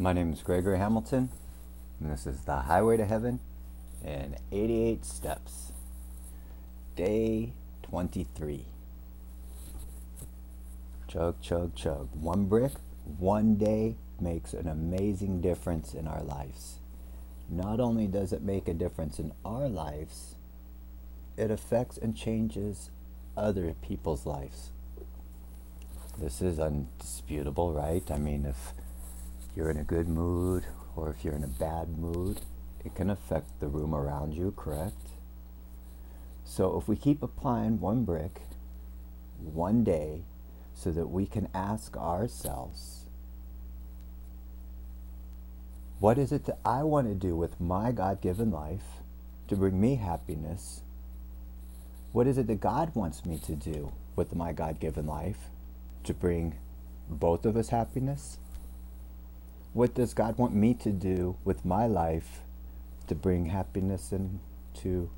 My name is Gregory Hamilton, and this is the Highway to Heaven in 88 Steps, Day 23. Chug, chug, chug. One brick, one day makes an amazing difference in our lives. Not only does it make a difference in our lives, it affects and changes other people's lives. This is undisputable, right? I mean, if you're in a good mood or if you're in a bad mood, it can affect the room around you, correct? So if we keep applying one brick, one day, so that we can ask ourselves, what is it that I want to do with my God-given life to bring me happiness? What is it that God wants me to do with my God-given life to bring both of us happiness? What does God want me to do with my life to bring happiness into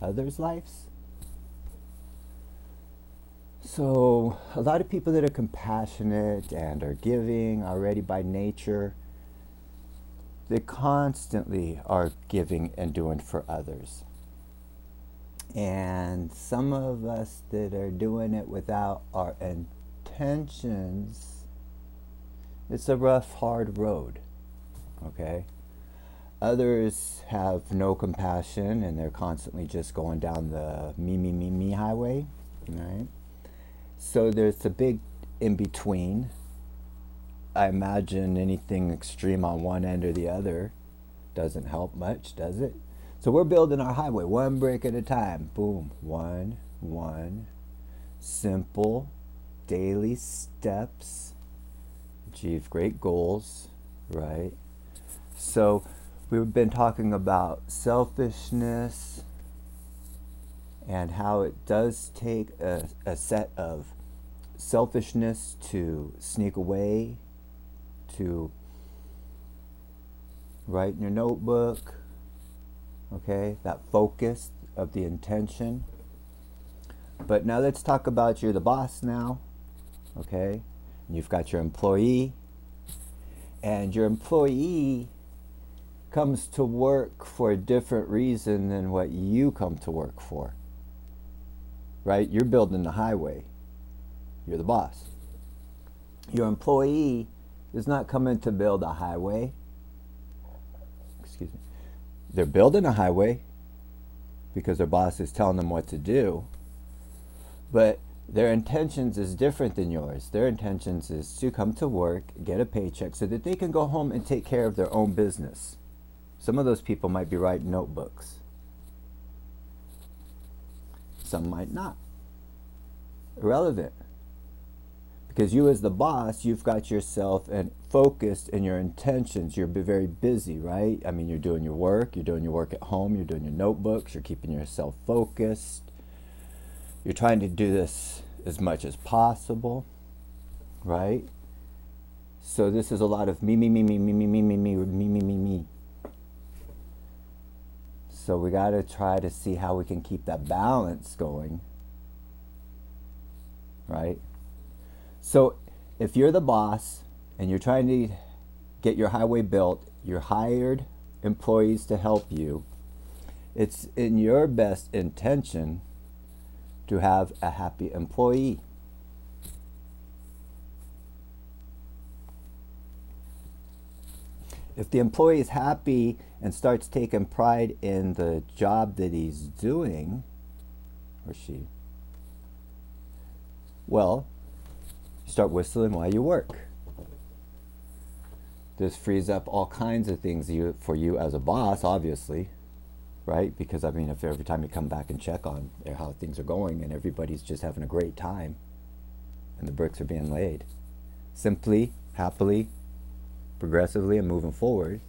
others' lives? So a lot of people that are compassionate and are giving already by nature, they constantly are giving and doing for others. And some of us that are doing it without our intentions, it's a rough, hard road, okay? Others have no compassion and they're constantly just going down the me highway, right? So there's a big in-between. I imagine anything extreme on one end or the other doesn't help much, does it? So we're building our highway one brick at a time. Boom, one. Simple, daily steps. Achieve great goals, right? So we've been talking about selfishness and how it does take a set of selfishness to sneak away, to write in your notebook, okay? That focus of the intention. But now let's talk about you're the boss now, okay? You've got your employee, and your employee comes to work for a different reason than what you come to work for, right? You're building the highway. You're the boss. Your employee is not coming to build a highway. Excuse me. They're building a highway because their boss is telling them what to do, but their intentions is different than yours. Their intentions is to come to work, get a paycheck so that they can go home and take care of their own business. Some of those people might be writing notebooks. Some might not. Irrelevant. Because you as the boss, you've got yourself and focused in your intentions. You're very busy, right? I mean, you're doing your work at home, you're doing your notebooks, you're keeping yourself focused. You're trying to do this as much as possible, right? So this is a lot of me. So we got to try to see how we can keep that balance going, right? So if you're the boss and you're trying to get your highway built, you're hired employees to help you, it's in your best intention to have a happy employee. If the employee is happy and starts taking pride in the job that he's doing, or she, well, you start whistling while you work. This frees up all kinds of things for you as a boss, obviously, right? Because I mean, if every time you come back and check on how things are going and everybody's just having a great time and the bricks are being laid, simply, happily, progressively, and moving forward,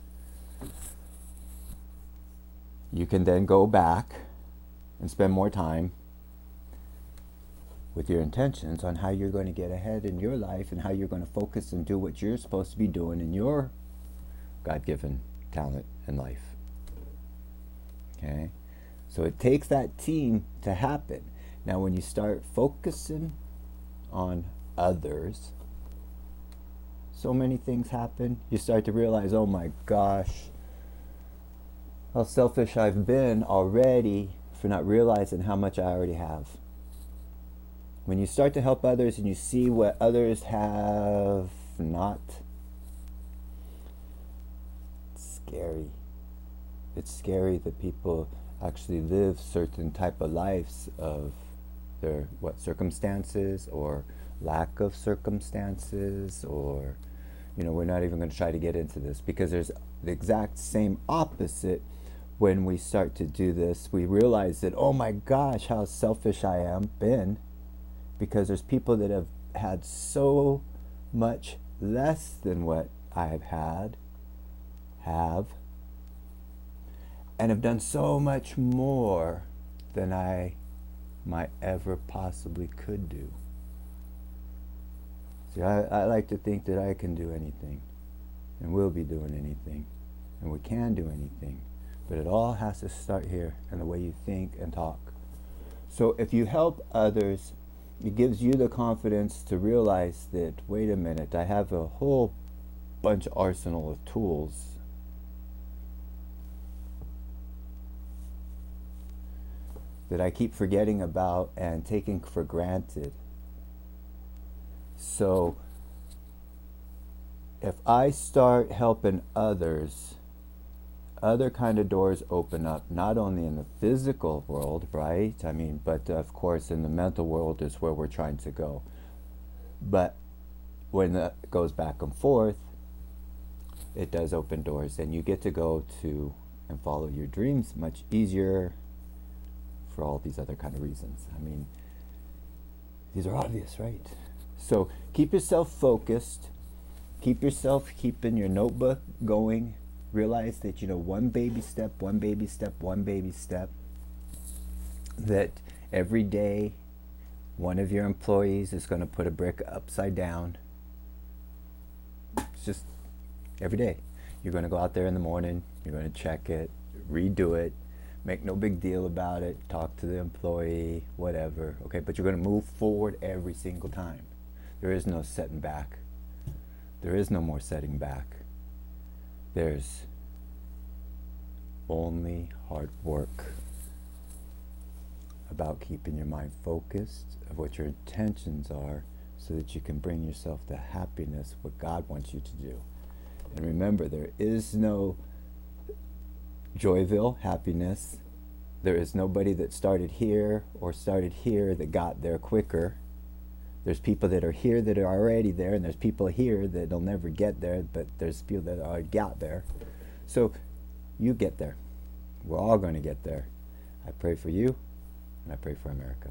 you can then go back and spend more time with your intentions on how you're going to get ahead in your life and how you're going to focus and do what you're supposed to be doing in your God-given talent and life. Okay? So it takes that team to happen. Now when you start focusing on others, so many things happen, you start to realize, oh my gosh, how selfish I've been already for not realizing how much I already have. When you start to help others and you see what others have not, it's scary. It's scary that people actually live certain type of lives of their circumstances or lack of circumstances, or we're not even going to try to get into this, because there's the exact same opposite. When we start to do this, we realize that, oh my gosh, how selfish I am been, because there's people that have had so much less than what I have and have done so much more than I might ever possibly could do. See, I like to think that I can do anything, and will be doing anything, and we can do anything, but it all has to start here in the way you think and talk. So if you help others, it gives you the confidence to realize that, wait a minute, I have a whole bunch of arsenal of tools that I keep forgetting about and taking for granted. So if I start helping others, other kind of doors open up, not only in the physical world, right? But of course in the mental world is where we're trying to go. But when that goes back and forth, it does open doors, and you get to go to and follow your dreams much easier for all these other kind of reasons. These are obvious, right? So keep yourself focused, keeping your notebook going. Realize that, one baby step, that every day one of your employees is going to put a brick upside down. It's just every day. You're going to go out there in the morning, you're going to check it, redo it, make no big deal about it, talk to the employee, whatever, okay? But you're going to move forward every single time. There is no setting back. There is no more setting back. There's only hard work about keeping your mind focused of what your intentions are, so that you can bring yourself to happiness, what God wants you to do. And remember, there is no Joyville happiness. There is nobody that started here or started here that got there quicker. There's people that are here that are already there, and there's people here that'll never get there, but there's people that already got there. So you get there. We're all going to get there. I pray for you, and I pray for America.